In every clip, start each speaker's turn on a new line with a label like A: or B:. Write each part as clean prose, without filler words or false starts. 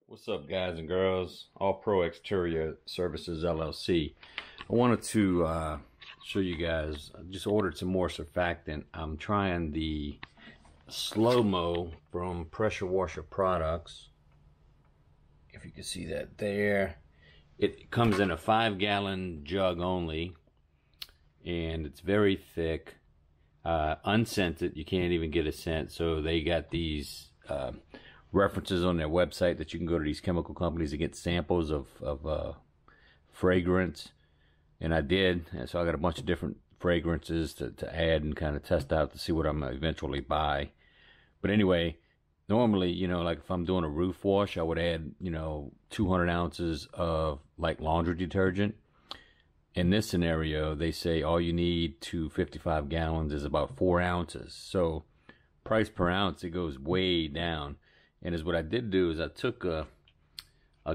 A: What's up, guys and girls? All Pro Exterior Services LLC. I wanted to show you guys. I just ordered some more surfactant. I'm trying the Slo Mo from Pressure Washer Products. If you can see that there. It comes in a 5-gallon jug only, and it's very thick, unscented. You can't even get a scent. So they got these references on their website that you can go to these chemical companies to get samples of fragrance, and I did. And so I got a bunch of different fragrances to add and kind of test out to see what I'm gonna eventually buy. But anyway, normally, you know, like if I'm doing a roof wash, I would add, 200 ounces of like laundry detergent. In this scenario, they say all you need to 55 gallons is about 4 ounces. So price per ounce, it goes way down. And is what I did do is I took a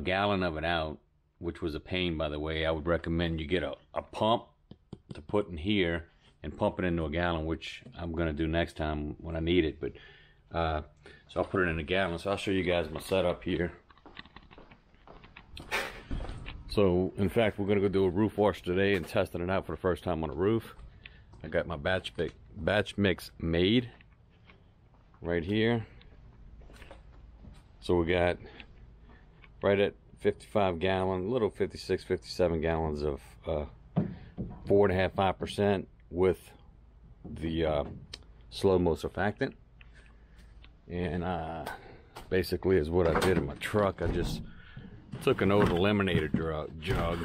A: gallon of it out, which was a pain, by the way. I would recommend you get a pump to put in here and pump it into a gallon, which I'm going to do next time when I need it. But so I'll put it in a gallon. So I'll show you guys my setup here. So, in fact, we're going to go do a roof wash today and testing it out for the first time on a roof. I got my batch mix made right here. So we got right at 55 gallon, little 56, 57 gallons of 4.5% with the Slo Mo surfactant. And basically is what I did in my truck. I just took an old eliminator jug,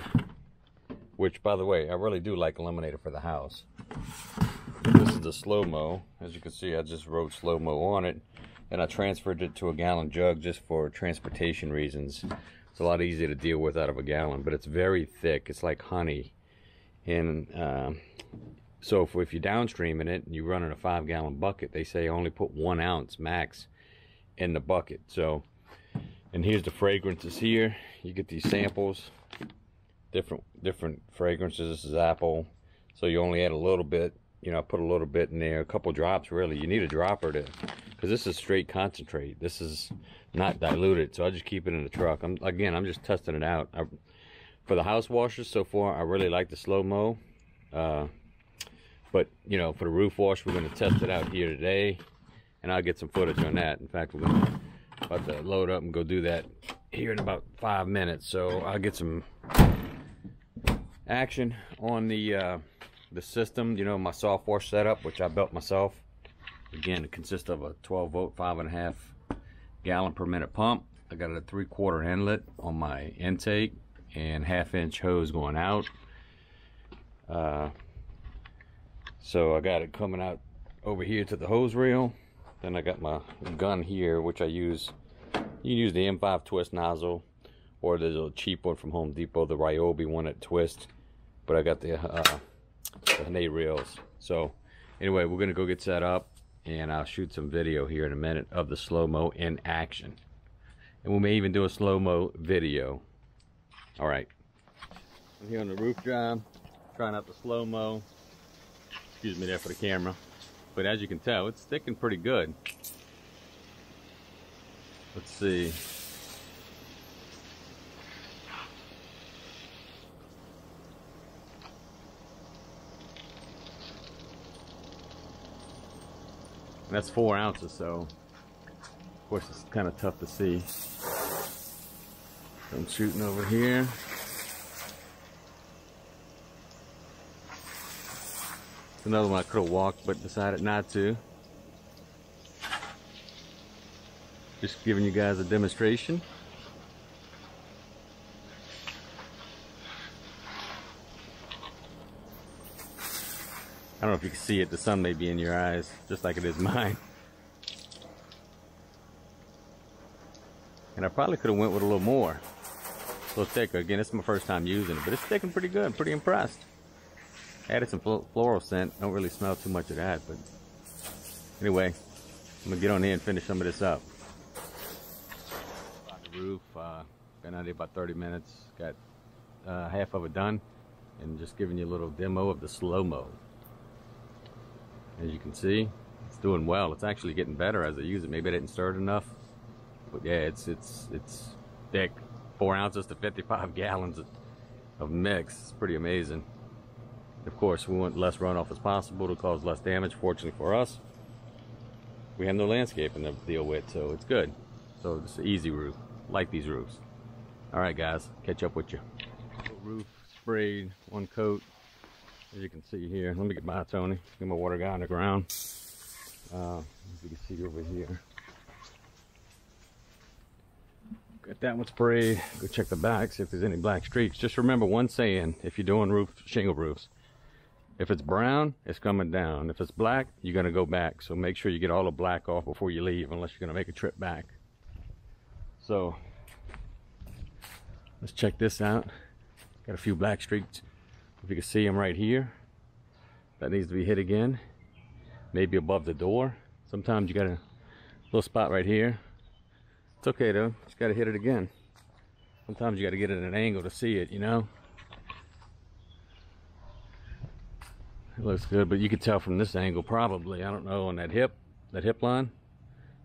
A: which, by the way, I really do like eliminator for the house. This is the Slo Mo. As you can see, I just wrote Slo Mo on it. And I transferred it to a gallon jug just for transportation reasons. It's a lot easier to deal with out of a gallon, but it's very thick. It's like honey. And so if you're downstreaming it and you run in a 5-gallon bucket, they say only put 1 ounce max in the bucket. So, and here's the fragrances here. You get these samples, different fragrances. This is apple. So you only add a little bit. I put a little bit in there, a couple drops really. You need a dropper to, because this is straight concentrate. This is not diluted, so I just keep it in the truck. I'm just testing it out. For the house washers so far, I really like the Slo Mo. But for the roof wash, we're going to test it out here today, and I'll get some footage on that. In fact, we're about to load up and go do that here in about 5 minutes. So I'll get some action on the system, my soft wash setup, which I built myself. Again, it consists of a 12-volt, 5.5 gallon per minute pump. I got a 3/4 inlet on my intake and 1/2-inch hose going out. So I got it coming out over here to the hose reel. Then I got my gun here, which I use. You can use the M5 twist nozzle, or there's a cheap one from Home Depot, the Ryobi one that twists. But I got the Nate reels. So anyway, we're gonna go get set up, and I'll shoot some video here in a minute of the Slo Mo in action, and we may even do a Slo Mo video. All right, I'm here on the roof job trying out the Slo Mo. Excuse me there for the camera, but as you can tell, it's sticking pretty good. Let's see. That's 4 ounces, so of course it's kind of tough to see. So I'm shooting over here. It's another one I could have walked, but decided not to. Just giving you guys a demonstration. I don't know if you can see it, the sun may be in your eyes, just like it is mine. And I probably could have went with a little more. A little thicker. Again, this is my first time using it, but it's sticking pretty good. I'm pretty impressed. Added some floral scent. Don't really smell too much of that, but anyway, I'm gonna get on here and finish some of this up. The roof, been out here about 30 minutes. Got half of it done, and just giving you a little demo of the Slo Mo. As you can see, it's doing well. It's actually getting better as I use it. Maybe I didn't stir it enough, but yeah, it's thick. 4 ounces to 55 gallons of mix. It's pretty amazing. Of course, we want less runoff as possible to cause less damage. Fortunately for us, we have no landscaping to deal with, so it's good. So it's an easy roof. Like these roofs. All right, guys, catch up with you. Roof sprayed, 1 coat, as you can see here. Let me get by, Tony. Get my water guy on the ground. As you can see over here. Got that one sprayed. Go check the back, see if there's any black streaks. Just remember one saying, if you're doing shingle roofs. If it's brown, it's coming down. If it's black, you're gonna go back. So make sure you get all the black off before you leave, unless you're gonna make a trip back. So, let's check this out. Got a few black streaks. If you can see them right here. That needs to be hit again. Maybe above the door. Sometimes you got a little spot right here. It's okay though, just gotta hit it again. Sometimes you gotta get it at an angle to see it, you know? It looks good, but you can tell from this angle probably, I don't know, on that hip line,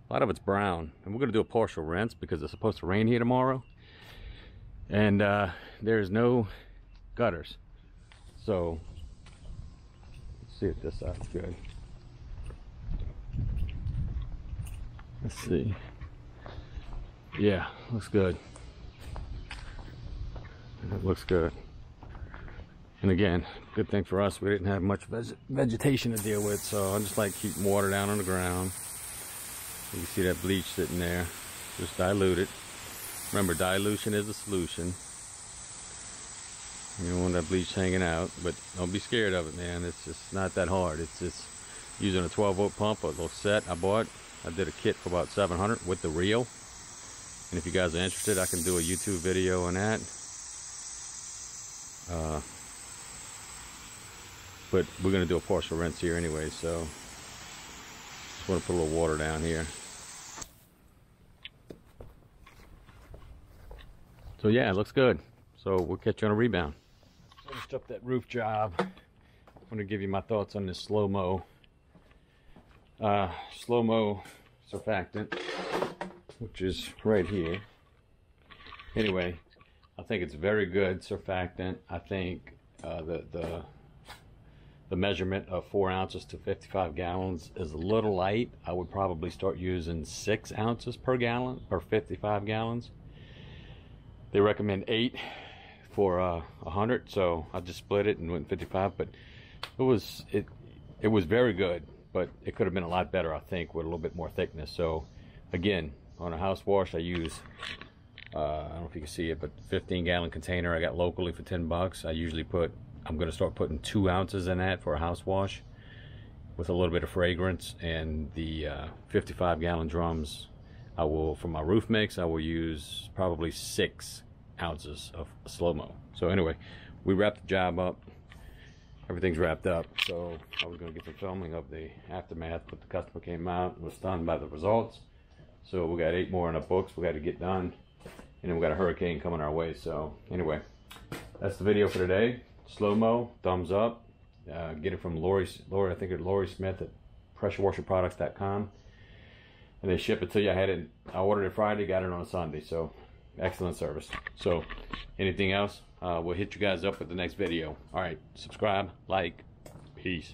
A: a lot of it's brown. And we're gonna do a partial rinse because it's supposed to rain here tomorrow. And there's no gutters. So, let's see if this side's good. Let's see. Yeah, looks good. It looks good. And again, good thing for us, we didn't have much vegetation to deal with, so I just like keeping water down on the ground. You can see that bleach sitting there. Just dilute it. Remember, dilution is the solution. You don't want that bleach hanging out, but don't be scared of it, man. It's just not that hard. It's just using a 12-volt pump, a little set I bought. I did a kit for about $700 with the reel. And if you guys are interested, I can do a YouTube video on that. But we're going to do a partial rinse here anyway, so just want to put a little water down here. So yeah, it looks good. So we'll catch you on a rebound. Finished up that roof job. I'm going to give you my thoughts on this Slo Mo. Slo Mo Surfactant, which is right here. Anyway, I think it's very good surfactant. I think the measurement of 4 ounces to 55 gallons is a little light. I would probably start using 6 ounces per gallon or 55 gallons. They recommend 8 for 100, so I just split it and went 55. But it was very good, but it could have been a lot better, I think, with a little bit more thickness. So again, on a house wash, I use I don't know if you can see it, but 15-gallon container I got locally for 10 bucks. I usually I'm going to start putting 2 ounces in that for a house wash with a little bit of fragrance. And the 55-gallon drums, for my roof mix, I will use probably 6 ounces of Slo Mo. So anyway, we wrapped the job up. Everything's wrapped up. So I was going to get some filming of the aftermath, but the customer came out and was stunned by the results. So we got 8 more in the books we got to get done. And then we got a hurricane coming our way. So anyway, that's the video for today. Slo Mo, thumbs up. Get it from Lori, I think it's Lori Smith at pressurewasherproducts.com. And they ship it to you. I ordered it Friday, got it on a Sunday. So excellent service. So anything else, we'll hit you guys up with the next video. All right, subscribe, like, peace.